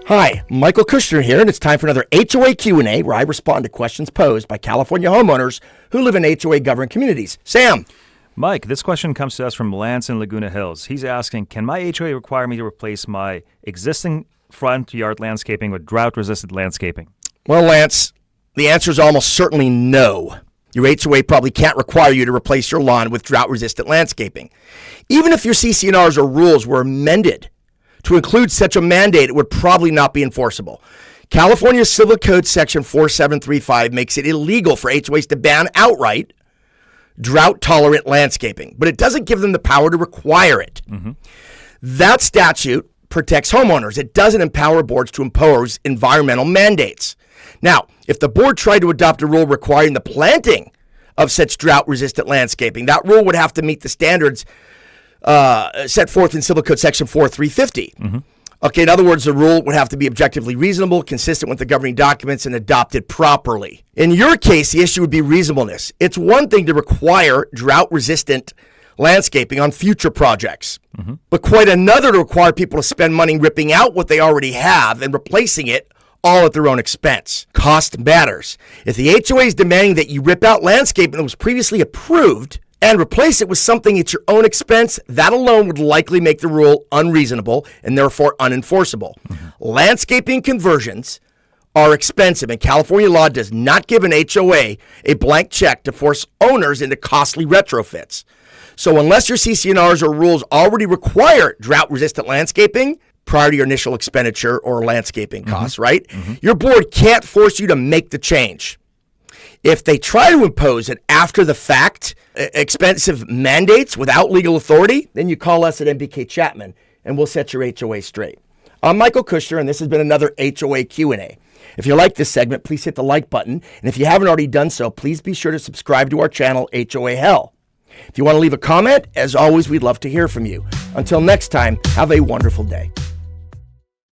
Hi, Michael Kushner here, and it's time for another HOA Q&A where I respond to questions posed by California homeowners who live in HOA-governed communities. Sam. Mike, this question comes to us from Lance in Laguna Hills. He's asking, can my HOA require me to replace my existing front yard landscaping with drought-resistant landscaping? Well, Lance, the answer is almost certainly no. Your HOA probably can't require you to replace your lawn with drought-resistant landscaping. Even if your CC&Rs or rules were amended to include such a mandate, it would probably not be enforceable. California Civil Code Section 4735 makes it illegal for HOAs to ban outright drought-tolerant landscaping, but it doesn't give them the power to require it. That statute protects homeowners. It doesn't empower boards to impose environmental mandates. Now, if the board tried to adopt a rule requiring the planting of such drought-resistant landscaping, that rule would have to meet the standards set forth in Civil Code Section 4350. Okay, in other words, the rule would have to be objectively reasonable, consistent with the governing documents, and adopted properly. In your case, the issue would be reasonableness. It's one thing to require drought-resistant landscaping on future projects, but quite another to require people to spend money ripping out what they already have and replacing it all at their own expense. Cost matters. If the HOA is demanding that you rip out landscaping that was previously approved and replace it with something at your own expense, that alone would likely make the rule unreasonable and therefore unenforceable. Landscaping conversions are expensive, and California law does not give an HOA a blank check to force owners into costly retrofits. So unless your CC&Rs or rules already require drought-resistant landscaping prior to your initial expenditure or landscaping costs, right? Your board can't force you to make the change. If they try to impose an after-the-fact expensive mandates without legal authority, then you call us at MBK Chapman, and we'll set your HOA straight. I'm Michael Kushner, and this has been another HOA Q&A. If you like this segment, please hit the like button, and if you haven't already done so, please be sure to subscribe to our channel, HOA Hell. If you want to leave a comment, as always, we'd love to hear from you. Until next time, have a wonderful day.